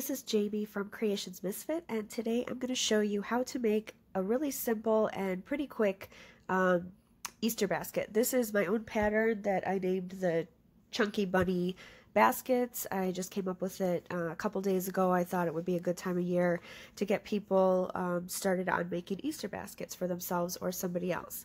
this is Jamie from Creations Misfit, and today I'm going to show you how to make a really simple and pretty quick Easter basket. This is my own pattern that I named the Chunky Bunny baskets. I just came up with it a couple days ago. I thought it would be a good time of year to get people started on making Easter baskets for themselves or somebody else.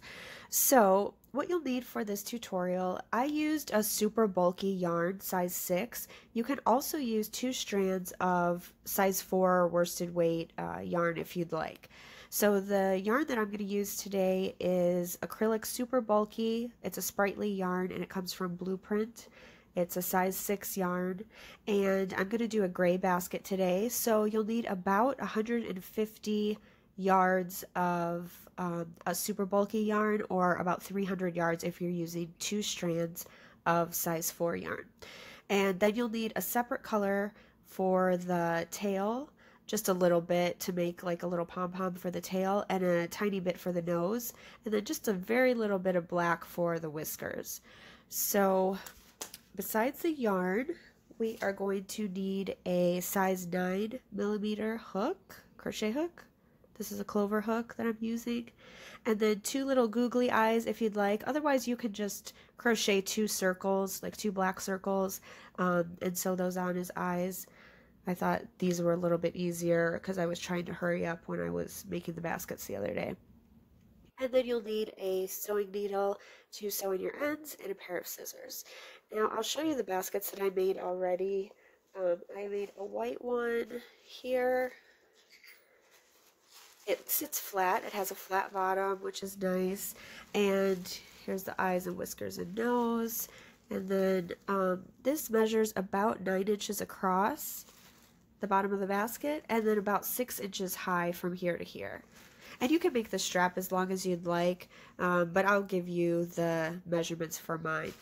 So what you'll need for this tutorial, I used a super bulky yarn, size 6. You can also use 2 strands of size 4 worsted weight yarn if you'd like. So the yarn that I'm going to use today is acrylic super bulky. It's a sprightly yarn and it comes from Blueprint. It's a size 6 yarn, and I'm going to do a gray basket today. So you'll need about 150 yards of a super bulky yarn, or about 300 yards if you're using 2 strands of size 4 yarn. And then you'll need a separate color for the tail, just a little bit to make like a little pom-pom for the tail, and a tiny bit for the nose, and then just a very little bit of black for the whiskers. So besides the yarn, we are going to need a size 9mm hook, crochet hook. This is a clover hook that I'm using. And then 2 little googly eyes if you'd like. Otherwise, you can just crochet 2 circles, like 2 black circles, and sew those on as eyes. I thought these were a little bit easier because I was trying to hurry up when I was making the baskets the other day. And then you'll need a sewing needle to sew in your ends and a pair of scissors. Now I'll show you the baskets that I made already. I made a white one here. It sits flat. It has a flat bottom, which is nice. And here's the eyes and whiskers and nose. And then this measures about 9 inches across the bottom of the basket, and then about 6 inches high from here to here. And you can make the strap as long as you'd like, but I'll give you the measurements for mine.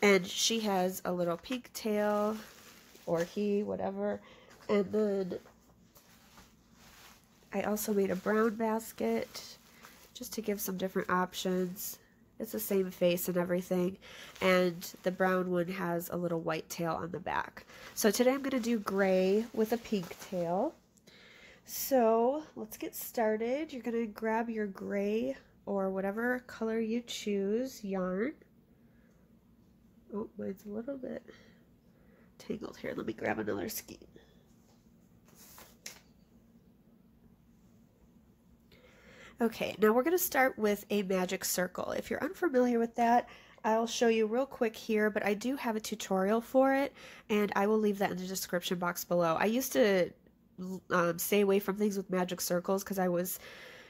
And she has a little pink tail, or he, whatever. And then I also made a brown basket, just to give some different options. It's the same face and everything, and the brown one has a little white tail on the back. So today I'm going to do gray with a pink tail. So let's get started. You're going to grab your gray or whatever color you choose yarn. Oh, mine's a little bit tangled here. Let me grab another skein. Okay, now we're going to start with a magic circle. If you're unfamiliar with that, I'll show you real quick here, but I do have a tutorial for it, and I will leave that in the description box below. I used to stay away from things with magic circles because I was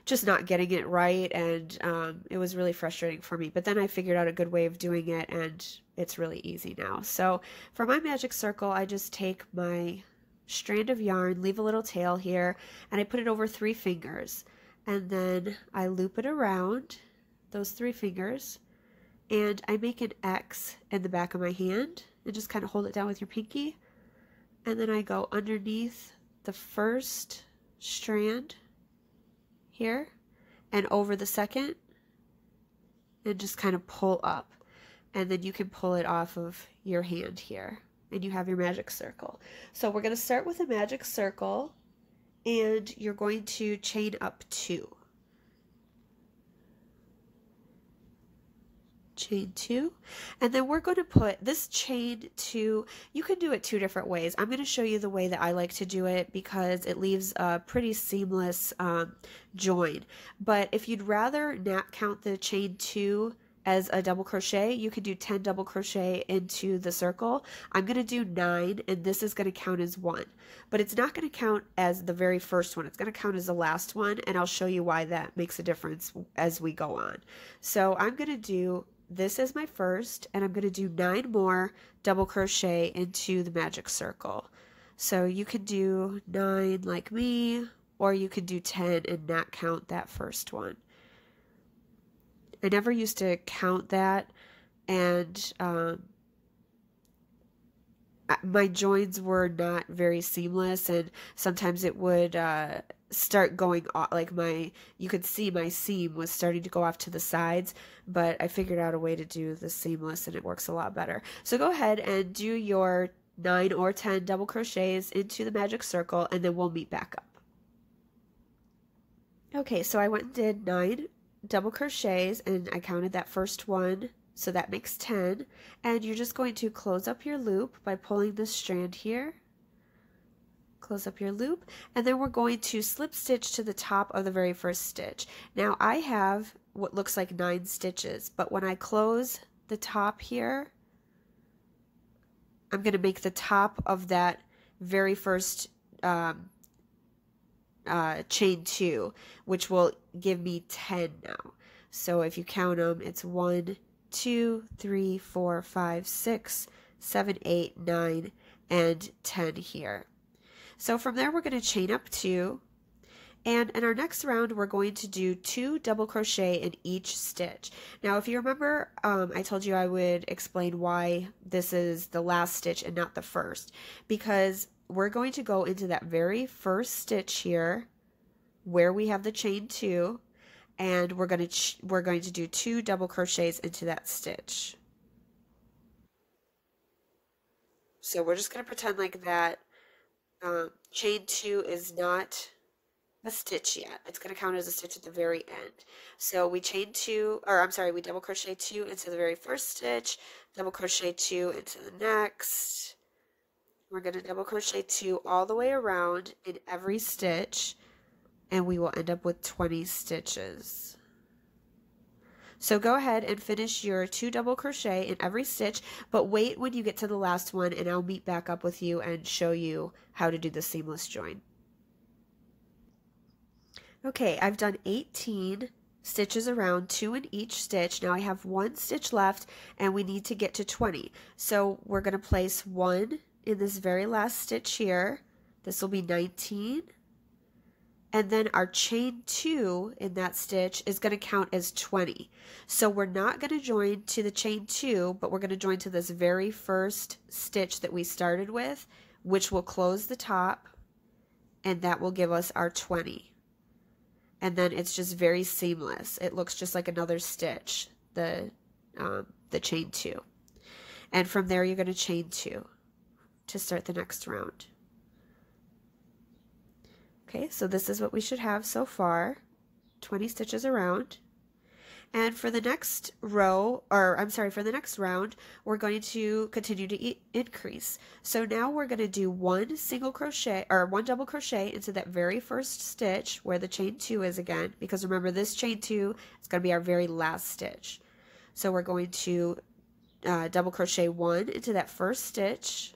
just not getting it right, and it was really frustrating for me. But then I figured out a good way of doing it, and it's really easy now. So for my magic circle, I just take my strand of yarn, leave a little tail here, and I put it over 3 fingers. And then I loop it around those 3 fingers, and I make an X in the back of my hand and just kind of hold it down with your pinky. And then I go underneath the first strand here and over the second and just kind of pull up. And then you can pull it off of your hand here and you have your magic circle. So we're going to start with a magic circle, and you're going to chain up 2. Chain 2, and then we're going to put this chain 2. You can do it 2 different ways. I'm going to show you the way that I like to do it because it leaves a pretty seamless join. But if you'd rather not count the chain 2 as a double crochet, you can do 10 double crochet into the circle. I'm going to do 9, and this is going to count as 1. But it's not going to count as the very first one. It's going to count as the last one, and I'll show you why that makes a difference as we go on. So I'm going to do this as my first, and I'm going to do 9 more double crochet into the magic circle. So you can do 9 like me, or you could do 10 and not count that first one. I never used to count that, and my joins were not very seamless, and sometimes it would start going off, like you could see my seam was starting to go off to the sides, but I figured out a way to do the seamless and it works a lot better. So go ahead and do your 9 or 10 double crochets into the magic circle, and then we'll meet back up. Okay, so I went and did 9 double crochets, and I counted that first one, so that makes 10. And you're just going to close up your loop by pulling this strand here. Close up your loop, and then we're going to slip stitch to the top of the very first stitch. Now I have what looks like 9 stitches, but when I close the top here, I'm going to make the top of that very first chain 2, which will give me 10 now. So if you count them, it's 1, 2, 3, 4, 5, 6, 7, 8, 9, and 10 here. So from there we're going to chain up 2, and in our next round we're going to do 2 double crochet in each stitch. Now if you remember, I told you I would explain why this is the last stitch and not the first, because we're going to go into that very first stitch here where we have the chain 2, and we're going to do 2 double crochets into that stitch. So we're just going to pretend like that chain 2 is not a stitch yet. It's going to count as a stitch at the very end. So we we double crochet 2 into the very first stitch, double crochet 2 into the next. We're going to double crochet 2 all the way around in every stitch, and we will end up with 20 stitches. So go ahead and finish your 2 double crochet in every stitch, but wait when you get to the last one, and I'll meet back up with you and show you how to do the seamless join. Okay, I've done 18 stitches around, 2 in each stitch. Now I have 1 stitch left, and we need to get to 20. So we're going to place 1 in this very last stitch here. This will be 19. And then our chain 2 in that stitch is going to count as 20. So we're not going to join to the chain 2, but we're going to join to this very first stitch that we started with, which will close the top, and that will give us our 20. And then it's just very seamless. It looks just like another stitch, the chain 2. And from there you're going to chain 2 to start the next round. Okay, so this is what we should have so far, 20 stitches around. And for the next row, for the next round, we're going to continue to increase. So now we're going to do 1 single crochet, or 1 double crochet into that very first stitch where the chain 2 is again, because remember this chain 2 is going to be our very last stitch. So we're going to double crochet 1 into that first stitch,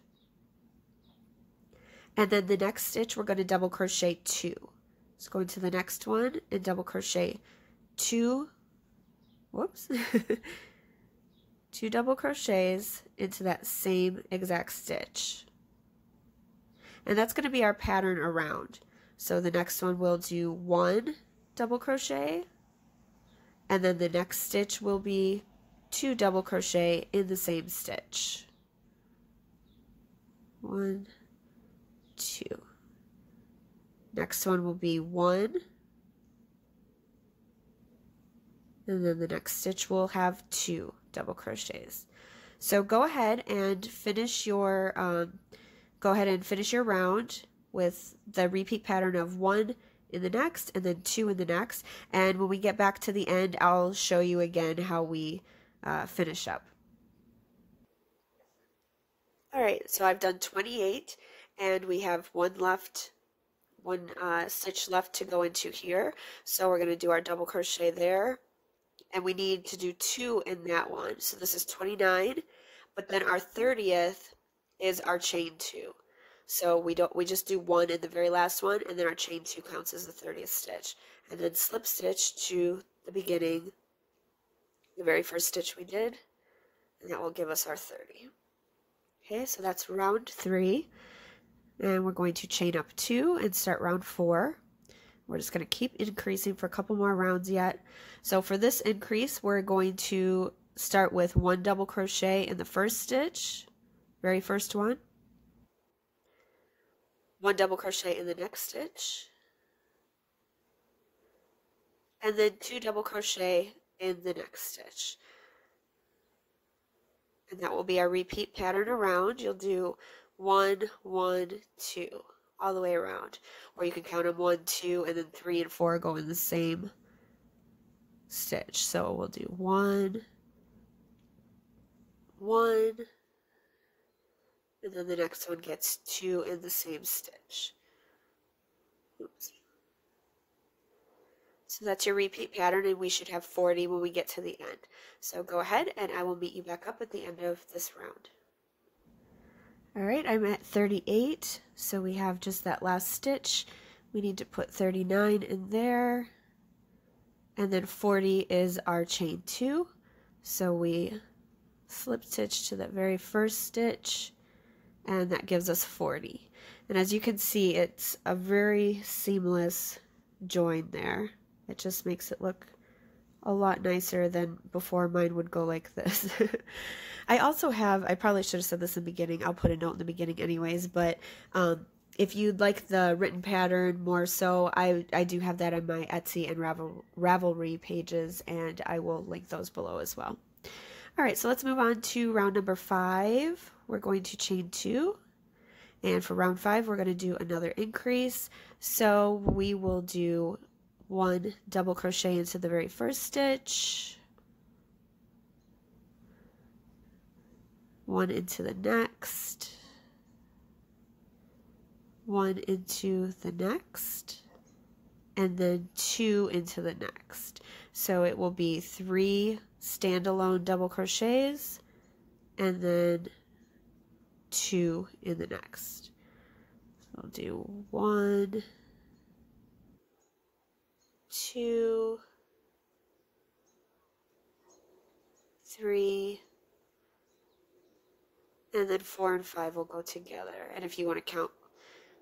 and then the next stitch we're going to double crochet 2. So go into the next one and double crochet 2, 2 double crochets into that same exact stitch. And that's going to be our pattern around. So the next one we'll do 1 double crochet, and then the next stitch will be 2 double crochet in the same stitch. 1, 2. Next one will be 1, and then the next stitch will have 2 double crochets. So go ahead and finish your round with the repeat pattern of 1 in the next and then 2 in the next. And when we get back to the end, I'll show you again how we finish up. All right, so I've done 28. And we have one stitch left to go into here. So we're going to do our double crochet there, and we need to do 2 in that one. So this is 29, but then our 30th is our chain 2. So we just do 1 in the very last one, and then our chain 2 counts as the 30th stitch. And then slip stitch to the beginning, the very first stitch we did, and that will give us our 30. Okay, so that's round 3. And we're going to chain up 2 and start round 4. We're just going to keep increasing for a couple more rounds yet. So for this increase, we're going to start with 1 double crochet in the first stitch, very first one, 1 double crochet in the next stitch, and then 2 double crochet in the next stitch. And that will be our repeat pattern around. You'll do 1, 1, 2, all the way around. Or you can count them 1, 2, and then 3 and 4 go in the same stitch. So we'll do 1, 1, and then the next one gets 2 in the same stitch. Oops. So that's your repeat pattern, and we should have 40 when we get to the end. So go ahead, and I will meet you back up at the end of this round. Alright, I'm at 38, so we have just that last stitch. We need to put 39 in there, and then 40 is our chain 2. So we slip stitch to that very first stitch, and that gives us 40. And as you can see, it's a very seamless join there. It just makes it look a lot nicer than before. Mine would go like this. I also have, I probably should have said this in the beginning, I'll put a note in the beginning anyways, but if you'd like the written pattern more so, I do have that on my Etsy and Ravelry pages, and I will link those below as well. Alright, so let's move on to round number 5. We're going to chain 2, and for round 5 we're going to do another increase. So we will do 1 double crochet into the very first stitch, 1 into the next, 1 into the next, and then 2 into the next. So it will be 3 standalone double crochets and then 2 in the next. So I'll do 1, 2, 3, and then 4 and 5 will go together. And if you want to count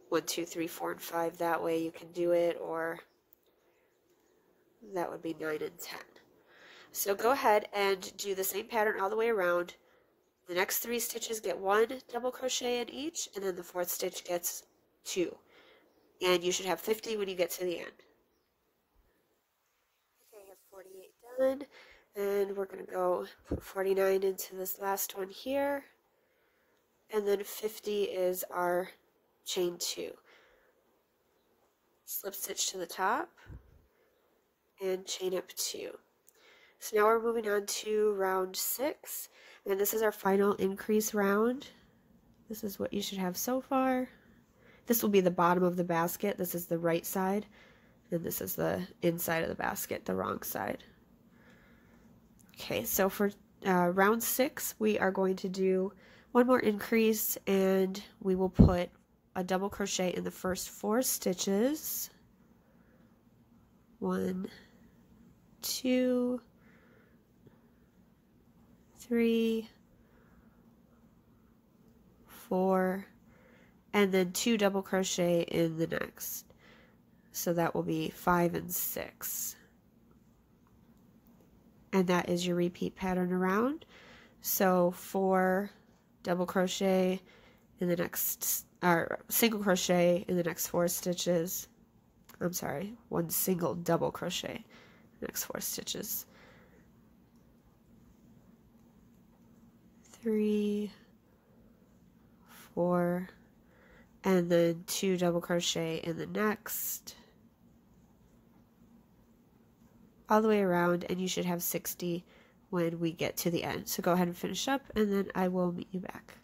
1, 2, 3, 4, and 5 that way, you can do it, or that would be 9 and 10. So go ahead and do the same pattern all the way around. The next 3 stitches get 1 double crochet in each, and then the 4th stitch gets 2. And you should have 50 when you get to the end. Okay, I have 48 done, and we're going to go put 49 into this last one here, and then 50 is our chain 2. Slip stitch to the top and chain up 2. So now we're moving on to round 6, and this is our final increase round. This is what you should have so far. This will be the bottom of the basket. This is the right side, and this is the inside of the basket, the wrong side. Okay, so for round 6, we are going to do one more increase, and we will put a double crochet in the first 4 stitches. 1, 2, 3, 4, and then 2 double crochet in the next. So that will be 5 and 6. And that is your repeat pattern around. So 4 double crochet in the next, or single crochet in the next 4 stitches. I'm sorry, 1 single double crochet in the next 4 stitches. 3, 4, and then 2 double crochet in the next, all the way around, and you should have 60 when we get to the end. So go ahead and finish up, and then I will meet you back.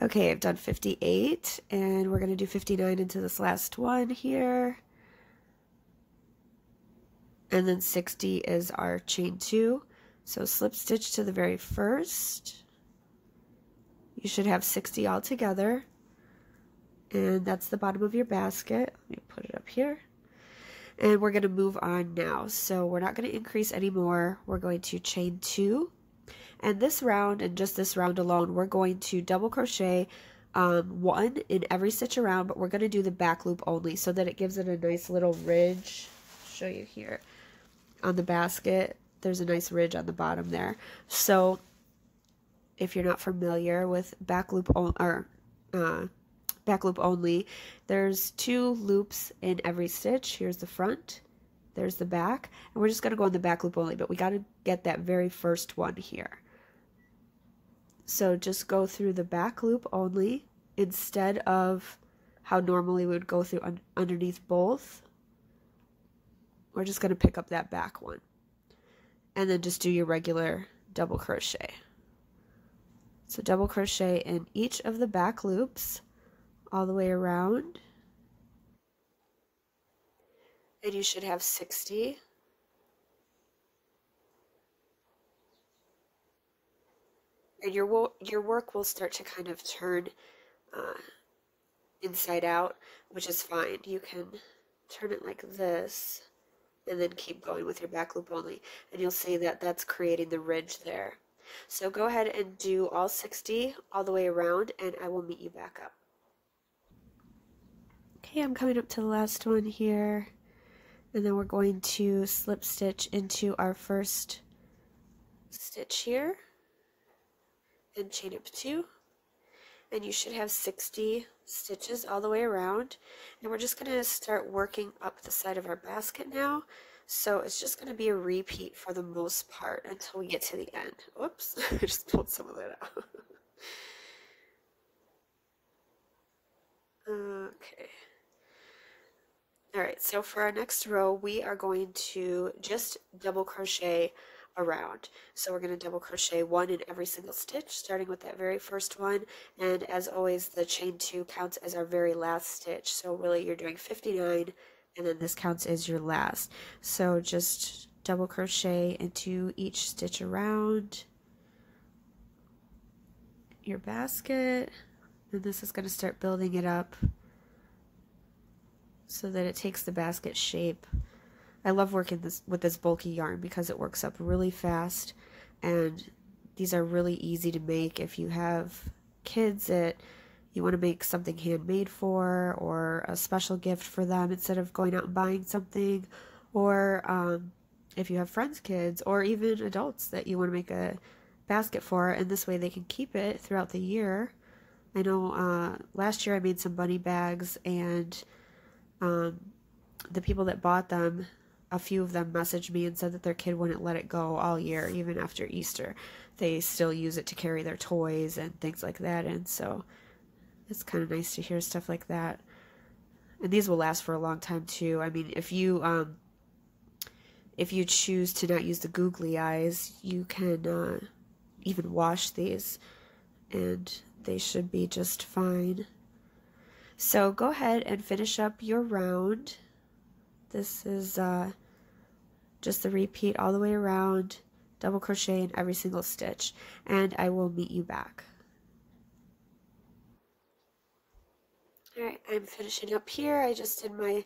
Okay, I've done 58, and we're going to do 59 into this last one here, and then 60 is our chain 2. So slip stitch to the very first. You should have 60 all together, and that's the bottom of your basket. Let me put it up here. And we're going to move on now. So we're not going to increase anymore. We're going to chain 2. And this round, and just this round alone, we're going to double crochet 1 in every stitch around, but we're going to do the back loop only so that it gives it a nice little ridge. I'll show you here on the basket. There's a nice ridge on the bottom there. So if you're not familiar with back loop only, there's 2 loops in every stitch. Here's the front, there's the back, and we're just going to go in the back loop only, but we got to get that very first one here. So just go through the back loop only instead of how normally we would go through underneath both. We're just going to pick up that back one. And then just do your regular double crochet. So double crochet in each of the back loops all the way around. And you should have 60. And your work will start to kind of turn inside out, which is fine. You can turn it like this and then keep going with your back loop only, and you'll see that that's creating the ridge there. So go ahead and do all 60 all the way around, and I will meet you back up. Okay, I'm coming up to the last one here, and then we're going to slip stitch into our first stitch here and chain up 2, and you should have 60 stitches all the way around. And we're just going to start working up the side of our basket now. So it's just going to be a repeat for the most part until we get to the end. Whoops, I just pulled some of that out. Okay. Alright, so for our next row, we are going to just double crochet around. So we're going to double crochet 1 in every single stitch, starting with that very first one, and as always the chain 2 counts as our very last stitch. So really you're doing 59, and then this counts as your last. So just double crochet into each stitch around your basket, and this is going to start building it up so that it takes the basket shape. I love working with this bulky yarn because it works up really fast, and these are really easy to make if you have kids that you want to make something handmade for, or a special gift for them instead of going out and buying something, or if you have friends' kids or even adults that you want to make a basket for, and this way they can keep it throughout the year. I know last year I made some bunny bags, and the people that bought them, a few of them messaged me and said that their kid wouldn't let it go all year, even after Easter. They still use it to carry their toys and things like that, and so it's kind of nice to hear stuff like that. And these will last for a long time too. I mean, if you choose to not use the googly eyes, you can even wash these, and they should be just fine. So go ahead and finish up your round. This is just the repeat all the way around, double crochet in every single stitch, and I will meet you back. Alright, I'm finishing up here. I just did my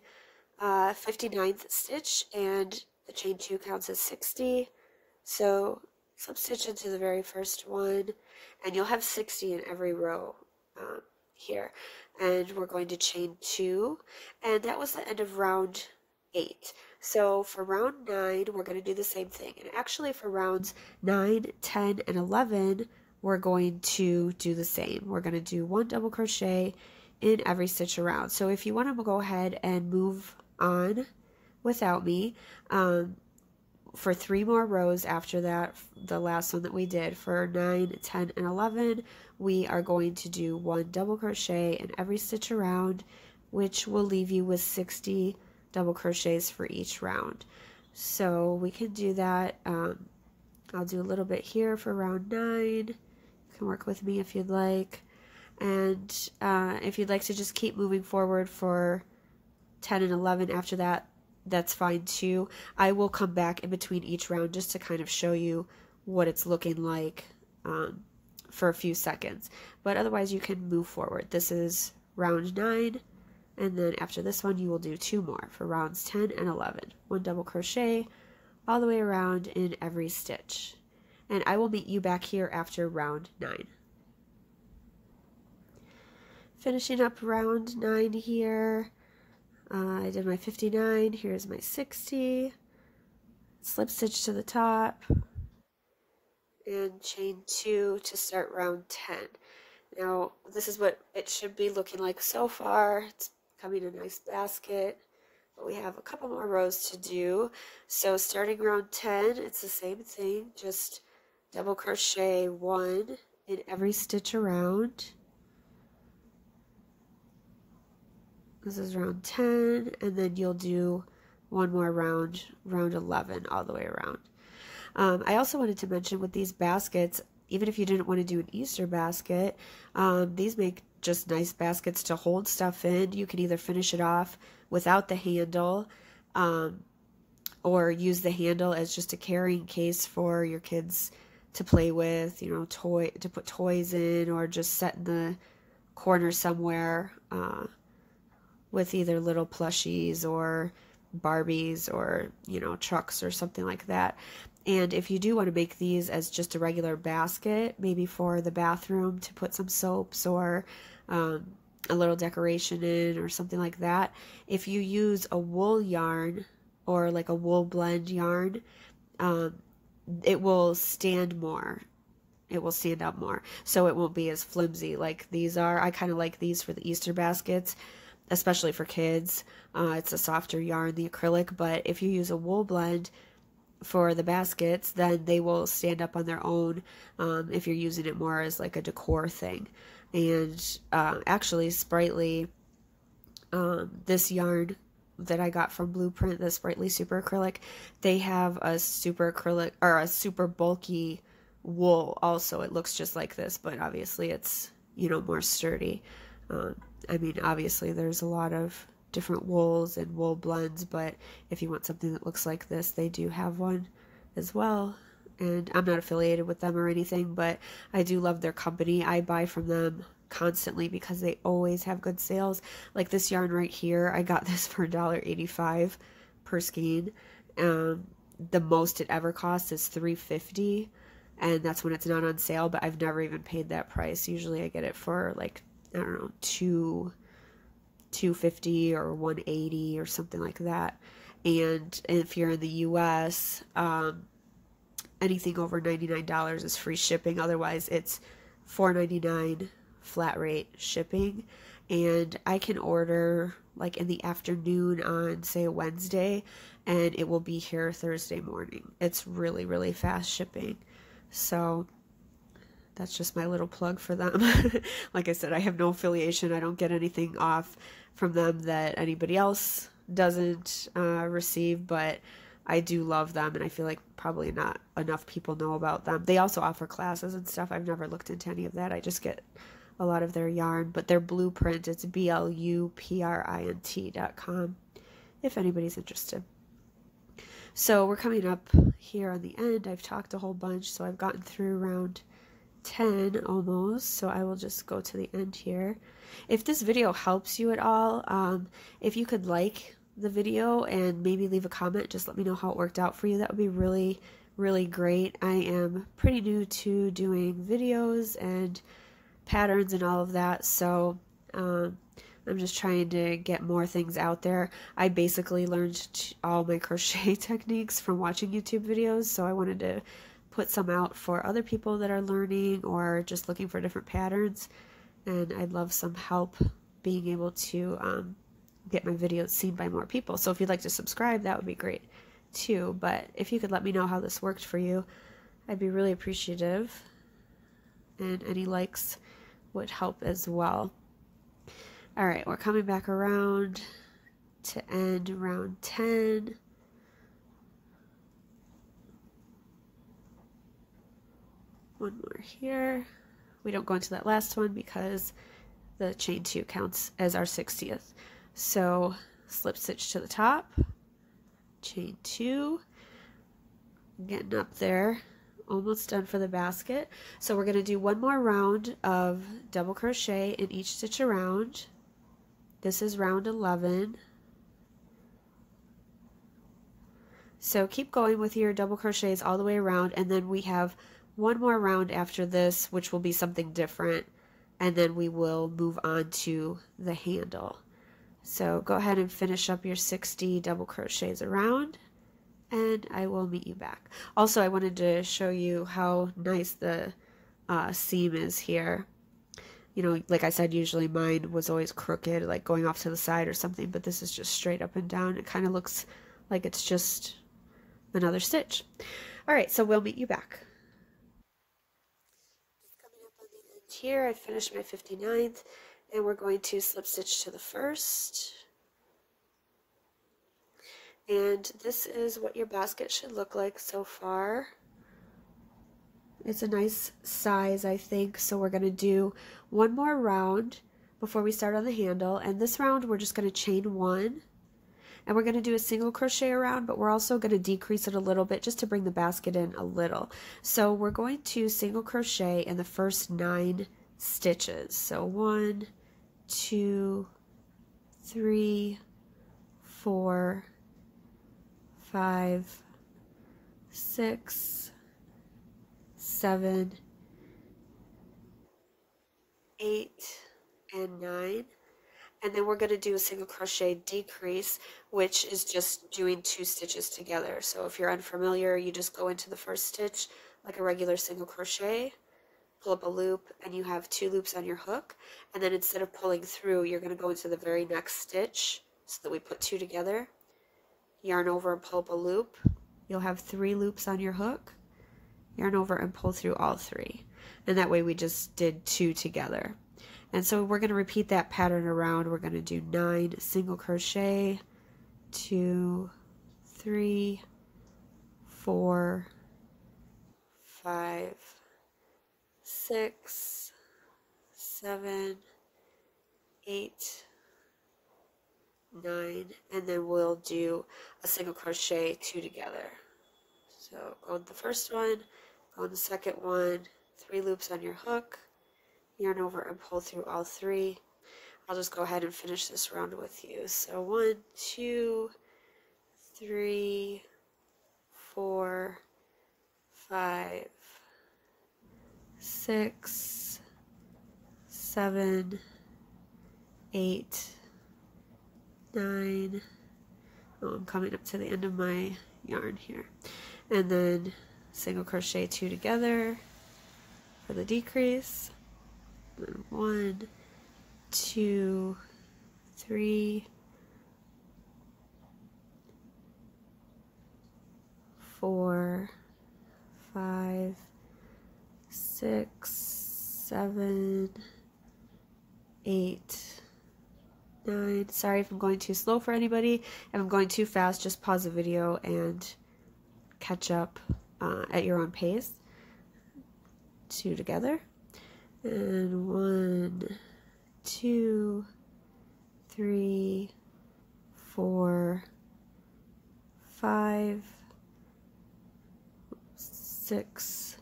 59th stitch, and the chain 2 counts as 60. So slip stitch into the very first one, and you'll have 60 in every row here. And we're going to chain 2, and that was the end of round 8. So for round 9, we're going to do the same thing. And actually for rounds 9, 10, and 11, we're going to do the same. We're going to do 1 double crochet in every stitch around. So if you want to go ahead and move on without me, for 3 more rows after that, the last one that we did, for 9, 10, and 11, we are going to do 1 double crochet in every stitch around, which will leave you with 60 double crochets for each round. So we can do that. I'll do a little bit here for round 9. You can work with me if you'd like. And if you'd like to just keep moving forward for 10 and 11 after that, that's fine too. I will come back in between each round just to kind of show you what it's looking like for a few seconds. But otherwise you can move forward. This is round 9, and then after this one you will do 2 more for rounds 10 and 11. 1 double crochet all the way around in every stitch. And I will meet you back here after round 9. Finishing up round 9 here. I did my 59, here's my 60, slip stitch to the top, and chain 2 to start round 10. Now, this is what it should be looking like so far. It's becoming a nice basket, but we have a couple more rows to do. So starting round 10, it's the same thing, just double crochet 1 in every stitch around. This is round 10, and then you'll do one more round, round 11, all the way around. I also wanted to mention with these baskets, even if you didn't want to do an Easter basket, these make just nice baskets to hold stuff in. You can either finish it off without the handle, or use the handle as just a carrying case for your kids to play with, you know, to put toys in, or just set in the corner somewhere, with either little plushies or Barbies or, you know, trucks or something like that. And if you do want to make these as just a regular basket, maybe for the bathroom to put some soaps or a little decoration in or something like that, if you use a wool yarn or like a wool blend yarn, it will stand more. It will stand up more. So it won't be as flimsy like these are. I kind of like these for the Easter baskets, especially for kids. It's a softer yarn, the acrylic, but if you use a wool blend for the baskets, then they will stand up on their own, if you're using it more as like a decor thing. And actually, Sprightly, this yarn that I got from Blueprint, the Sprightly Super Acrylic, they have a super acrylic or a super bulky wool also. It looks just like this, but obviously it's, you know, more sturdy. I mean, obviously there's a lot of different wools and wool blends, but if you want something that looks like this, they do have one as well. And I'm not affiliated with them or anything, but I do love their company. I buy from them constantly because they always have good sales. Like this yarn right here, I got this for $1.85 per skein. The most it ever costs is $3.50, and that's when it's not on sale, but I've never even paid that price. Usually I get it for like, I don't know, $2.50 or $1.80 or something like that. And if you're in the US, anything over $99 is free shipping. Otherwise, it's $4.99 flat rate shipping. And I can order like in the afternoon on, say, a Wednesday, and it will be here Thursday morning. It's really, really fast shipping. So that's just my little plug for them. Like I said, I have no affiliation. I don't get anything off from them that anybody else doesn't receive, but I do love them, and I feel like probably not enough people know about them. They also offer classes and stuff. I've never looked into any of that. I just get a lot of their yarn, but their Blueprint, it's BLUPRINT.com if anybody's interested. So we're coming up here on the end. I've talked a whole bunch, so I've gotten through round 10 almost, so I will just go to the end here. If this video helps you at all, if you could like the video and maybe leave a comment, just let me know how it worked out for you. That would be really, really great. I am pretty new to doing videos and patterns and all of that, so I'm just trying to get more things out there. I basically learned all my crochet techniques from watching YouTube videos, so I wanted to put some out for other people that are learning or just looking for different patterns. And I'd love some help being able to get my videos seen by more people. So if you'd like to subscribe, that would be great too. But if you could let me know how this worked for you, I'd be really appreciative. And any likes would help as well. All right, we're coming back around to end round 10. One more here. We don't go into that last one because the chain 2 counts as our 60th. So slip stitch to the top, chain 2, getting up there, almost done for the basket. So we're going to do one more round of double crochet in each stitch around. This is round 11. So keep going with your double crochets all the way around, and then we have one more round after this, which will be something different, and then we will move on to the handle. So go ahead and finish up your 60 double crochets around, and I will meet you back. Also, I wanted to show you how nice the seam is here. You know, like I said, usually mine was always crooked, like going off to the side or something, but this is just straight up and down. It kind of looks like it's just another stitch. All right, so we'll meet you back. Coming on the end here. I finished my 59th, and we're going to slip stitch to the first. And this is what your basket should look like so far. It's a nice size, I think, so we're going to do one more round before we start on the handle, and this round we're just going to chain one, and we're going to do a single crochet around, but we're also going to decrease it a little bit just to bring the basket in a little. So we're going to single crochet in the first 9 stitches. So 1, 2, 3, 4, 5, 6, 7, 8, and 9. And then we're going to do a single crochet decrease, which is just doing 2 stitches together. So if you're unfamiliar, you just go into the first stitch like a regular single crochet, pull up a loop, and you have 2 loops on your hook. And then instead of pulling through, you're going to go into the very next stitch so that we put 2 together, yarn over and pull up a loop. You'll have 3 loops on your hook, yarn over and pull through all 3. And that way we just did 2 together. And so we're going to repeat that pattern around. We're going to do 9 single crochet, 2, 3, 4, 5, 6, 7, 8, 9, and then we'll do a single crochet 2 together. So go in the first one, go in the second one, 3 loops on your hook, yarn over and pull through all 3. I'll just go ahead and finish this round with you. So 1, 2, 3, 4, 5, 6, 7, 8, 9. Oh, I'm coming up to the end of my yarn here. And then single crochet 2 together for the decrease. 1, 2, 3, 4, 5, 6, 7, 8, 9. Sorry if I'm going too slow for anybody. If I'm going too fast, just pause the video and catch up at your own pace. 2 together. And 1, 2, 3, 4, 5, 6,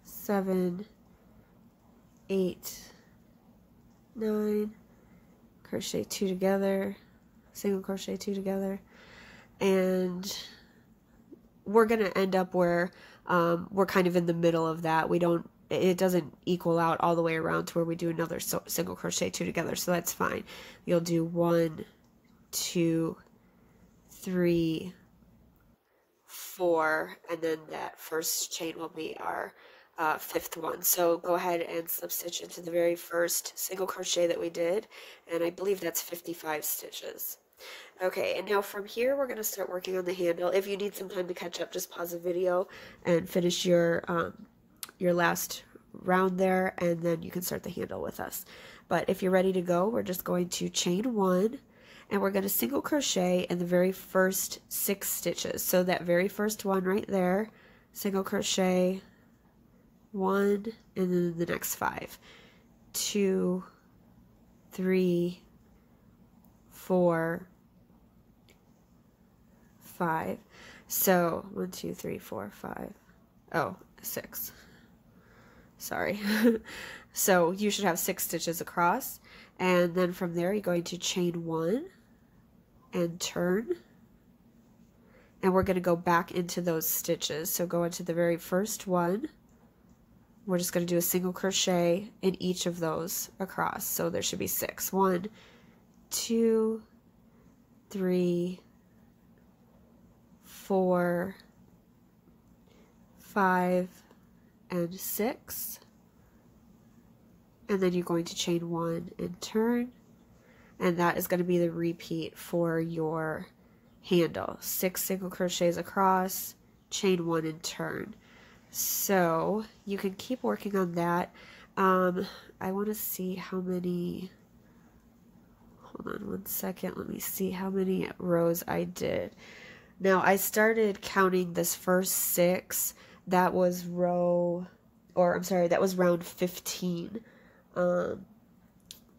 7, 8, 9, crochet 2 together, single crochet 2 together, and we're going to end up where we're kind of in the middle of that. It doesn't equal out all the way around to where we do another single crochet 2 together, so that's fine. You'll do 1, 2, 3, 4, and then that first chain will be our 5th one. So go ahead and slip stitch into the very first single crochet that we did, and I believe that's 55 stitches. Okay, and now from here we're going to start working on the handle. If you need some time to catch up, just pause the video and finish your last round there, and then you can start the handle with us. But if you're ready to go, we're just going to chain 1, and we're going to single crochet in the very first 6 stitches. So that very first one right there, single crochet 1, and then the next 5. 2, 3, 4, 5. So 1, 2, 3, 4, 5. Oh, 6. Sorry. So you should have 6 stitches across, and then from there you're going to chain 1 and turn, and we're going to go back into those stitches. So go into the very first one. We're just going to do a single crochet in each of those across. So there should be 6. 1, 2, 3, 4, 5, and 6. And then you're going to chain 1 and turn. And that is going to be the repeat for your handle. 6 single crochets across, chain 1 and turn. So you can keep working on that. I want to see how many, hold on one second, let me see how many rows I did. Now I started counting this first 6, that was row, or I'm sorry, that was round 15.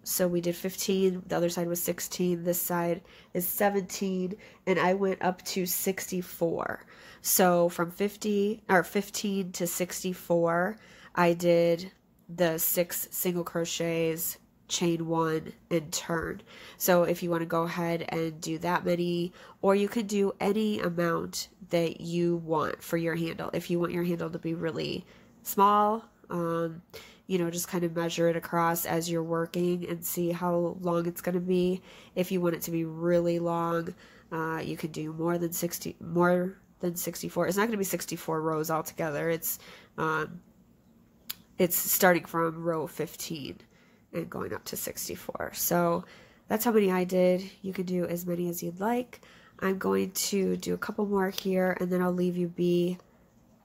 So we did 15, the other side was 16, this side is 17, and I went up to 64. So from 15 to 64, I did the 6 single crochets, chain 1, and turn. So if you want to go ahead and do that many, or you can do any amount that you want for your handle. If you want your handle to be really small, you know, just kind of measure it across as you're working and see how long it's going to be. If you want it to be really long, you can do more than 64. It's not going to be 64 rows altogether. It's starting from row 15 and going up to 64. So that's how many I did. You can do as many as you'd like. I'm going to do a couple more here, and then I'll leave you be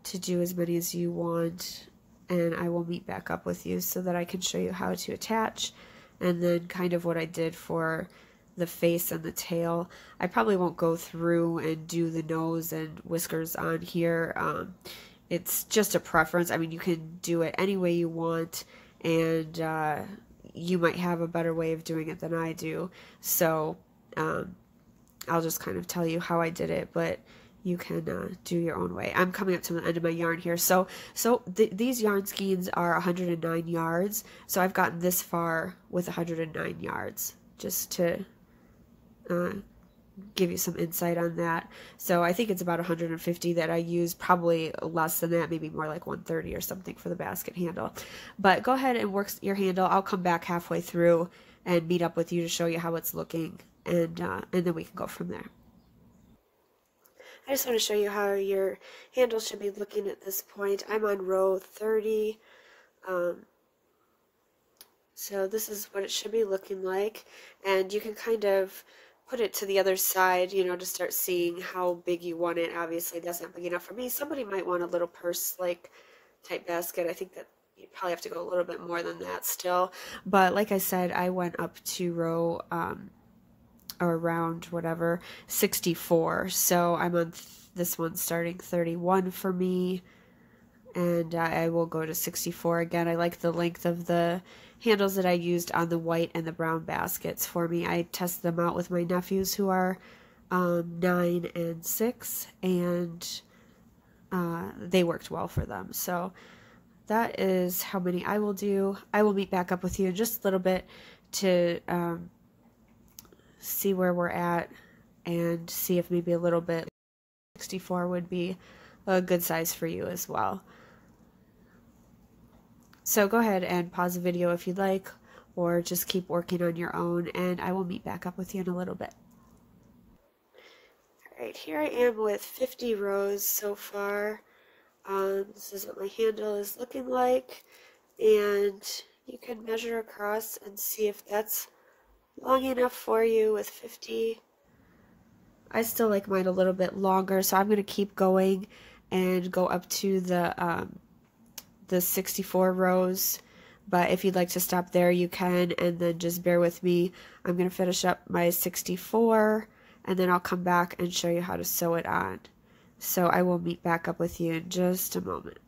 to do as many as you want, and I will meet back up with you so that I can show you how to attach, and then kind of what I did for the face and the tail. I probably won't go through and do the nose and whiskers on here. It's just a preference. I mean, you can do it any way you want, and you might have a better way of doing it than I do. So I'll just kind of tell you how I did it, but you can do your own way. I'm coming up to the end of my yarn here. So these yarn skeins are 109 yards. So I've gotten this far with 109 yards, just to give you some insight on that. So I think it's about 150 that I use, probably less than that, maybe more like 130 or something for the basket handle. But go ahead and work your handle. I'll come back halfway through and meet up with you to show you how it's looking, and then we can go from there. I just want to show you how your handle should be looking at this point. I'm on row 30. So this is what it should be looking like, and you can kind of put it to the other side, you know, to start seeing how big you want it. Obviously that's not big enough for me. Somebody might want a little purse like type basket. I think that you probably have to go a little bit more than that still, but like I said, I went up to row or around whatever 64, so I'm on this one starting 31 for me, and I will go to 64 again. I like the length of the handles that I used on the white and the brown baskets for me. I tested them out with my nephews who are 9 and 6, and they worked well for them. So that is how many I will do. I will meet back up with you in just a little bit to see where we're at and see if maybe a little bit 64 would be a good size for you as well. So go ahead and pause the video if you'd like, or just keep working on your own, and I will meet back up with you in a little bit. Alright, here I am with 50 rows so far. This is what my handle is looking like, and you can measure across and see if that's long enough for you with 50. I still like mine a little bit longer, so I'm going to keep going and go up to the 64 rows, but if you'd like to stop there you can, and then just bear with me. I'm going to finish up my 64, and then I'll come back and show you how to sew it on. So I will meet back up with you in just a moment.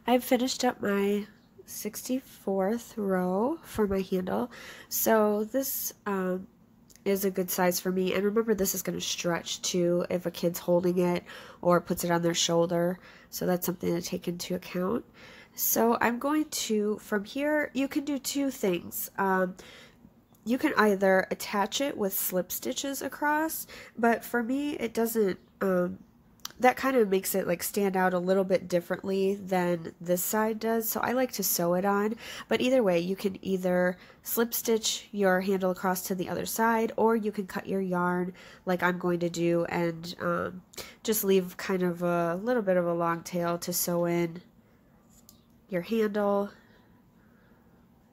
I've finished up my 64th row for my handle, so this is a good size for me. And remember, this is going to stretch too if a kid's holding it or puts it on their shoulder, so that's something to take into account. So I'm going to, from here, you can do two things. You can either attach it with slip stitches across, but for me it doesn't, that kind of makes it like stand out a little bit differently than this side does, so I like to sew it on. But either way, you can either slip stitch your handle across to the other side, or you can cut your yarn like I'm going to do and just leave kind of a little bit of a long tail to sew in your handle,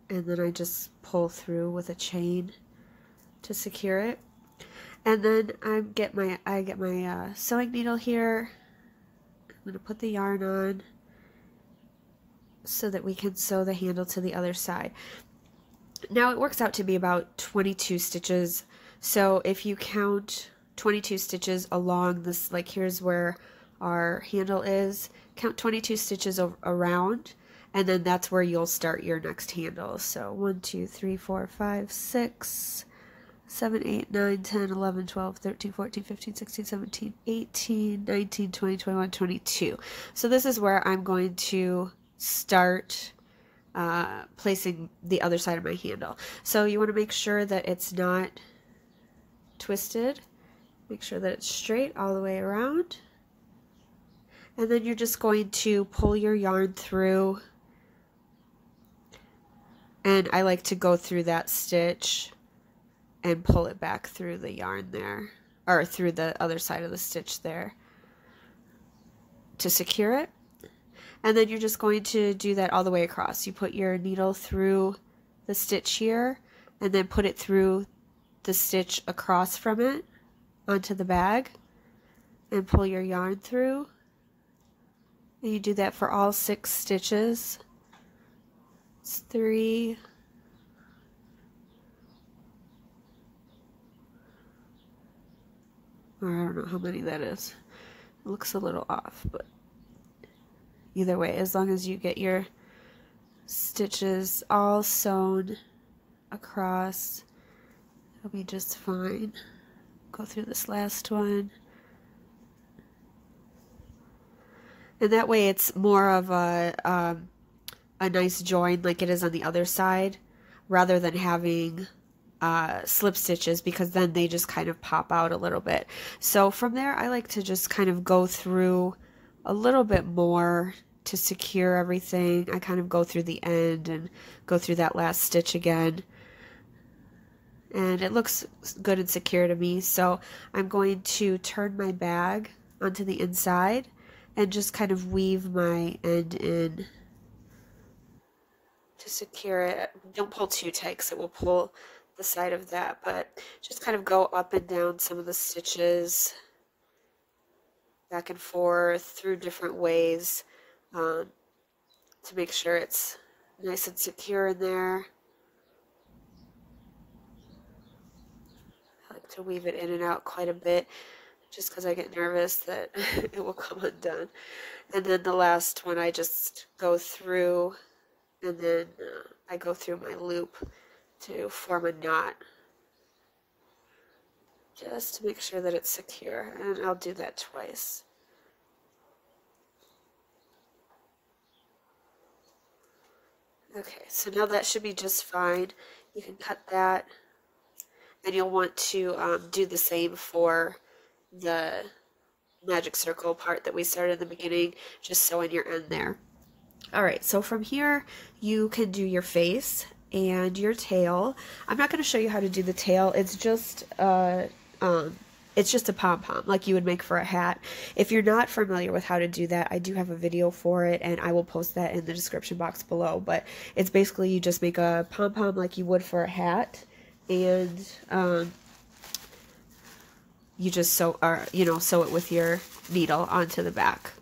and then I just pull through with a chain to secure it. And then I get my sewing needle here, I'm going to put the yarn on so that we can sew the handle to the other side. Now it works out to be about 22 stitches. So if you count 22 stitches along this, like here's where our handle is, count 22 stitches around, and then that's where you'll start your next handle. So 1, 2, 3, 4, 5, 6, 7, 8, 9, 10, 11, 12, 13, 14, 15, 16, 17, 18, 19, 20, 21, 22. So this is where I'm going to start placing the other side of my handle. So you want to make sure that it's not twisted. Make sure that it's straight all the way around. And then you're just going to pull your yarn through. And I like to go through that stitch and pull it back through the yarn there, or through the other side of the stitch there to secure it. And then you're just going to do that all the way across. You put your needle through the stitch here and then put it through the stitch across from it onto the bag and pull your yarn through. And you do that for all 6 stitches. It's 3, or I don't know how many that is. It looks a little off, but either way, as long as you get your stitches all sewn across, it'll be just fine. Go through this last one. And that way it's more of a nice join like it is on the other side, rather than having slip stitches, because then they just kind of pop out a little bit. So from there, I like to just kind of go through a little bit more to secure everything. I kind of go through the end and go through that last stitch again. And it looks good and secure to me. So I'm going to turn my bag onto the inside and just kind of weave my end in to secure it. Don't pull too tight because it will pull the side of that, but just kind of go up and down some of the stitches, back and forth through different ways, to make sure it's nice and secure in there. I like to weave it in and out quite a bit just because I get nervous that it will come undone. And then the last one I just go through, and then I go through my loop to form a knot just to make sure that it's secure, and I'll do that twice. Okay, so now that should be just fine. You can cut that, and you'll want to do the same for the magic circle part that we started in the beginning, just sew in your end there. Alright, so from here you can do your face and your tail. I'm not going to show you how to do the tail. It's just a pom-pom like you would make for a hat. If you're not familiar with how to do that, I do have a video for it, and I will post that in the description box below. But it's basically you just make a pom-pom like you would for a hat, and you just sew it with your needle onto the back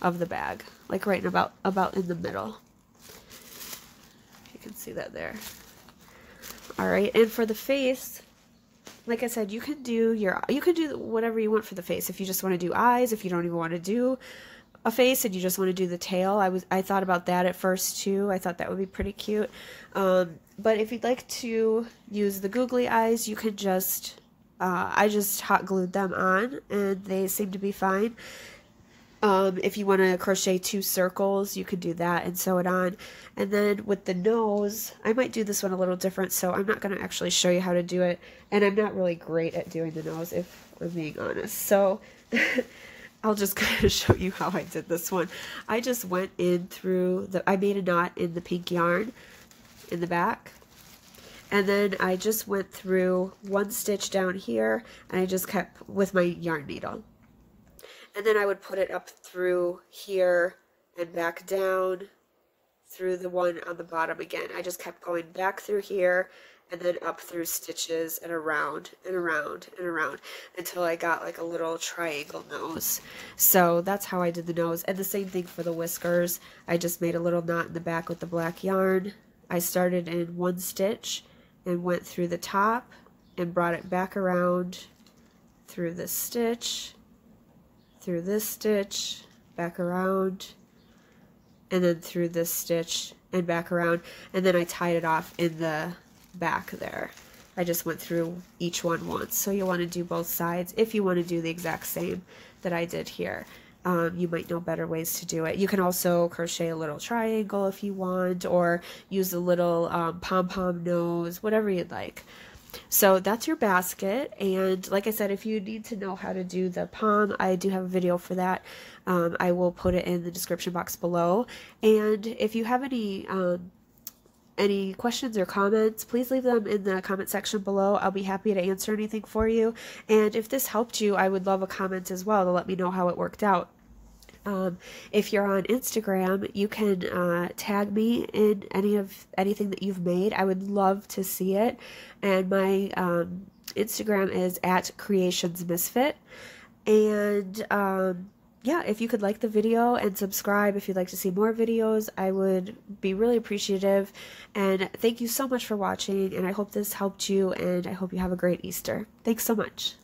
of the bag, like right about in the middle. You can see that there. All right, and for the face, like I said, you can do whatever you want for the face. If you just want to do eyes, if you don't even want to do a face and you just want to do the tail, I thought about that at first too. I thought that would be pretty cute. But if you'd like to use the googly eyes, you can just I just hot glued them on, and they seem to be fine. If you want to crochet 2 circles, you could do that and sew it on. And then with the nose, I might do this one a little different, so I'm not going to actually show you how to do it. And I'm not really great at doing the nose, if I'm being honest. So I'll just kind of show you how I did this one. I just went in through I made a knot in the pink yarn in the back. And then I just went through 1 stitch down here, and I just kept with my yarn needle. And then I would put it up through here and back down through the one on the bottom again. I just kept going back through here and then up through stitches and around and around and around until I got like a little triangle nose. So that's how I did the nose. And the same thing for the whiskers. I just made a little knot in the back with the black yarn. I started in one stitch and went through the top and brought it back around through this stitch, through this stitch, back around, and then through this stitch and back around, and then I tied it off in the back there. I just went through each one once. So you want to do both sides if you want to do the exact same that I did here. You might know better ways to do it. You can also crochet a little triangle if you want, or use a little pom-pom nose, whatever you'd like. So that's your basket, and like I said, if you need to know how to do the pom, I do have a video for that. I will put it in the description box below. And if you have any questions or comments, please leave them in the comment section below. I'll be happy to answer anything for you. And if this helped you, I would love a comment as well to let me know how it worked out. If you're on Instagram, you can tag me in anything that you've made. I would love to see it. And my Instagram is @creationsmisfit. And yeah, if you could like the video and subscribe if you'd like to see more videos, I would be really appreciative. And thank you so much for watching, and I hope this helped you, and I hope you have a great Easter. Thanks so much.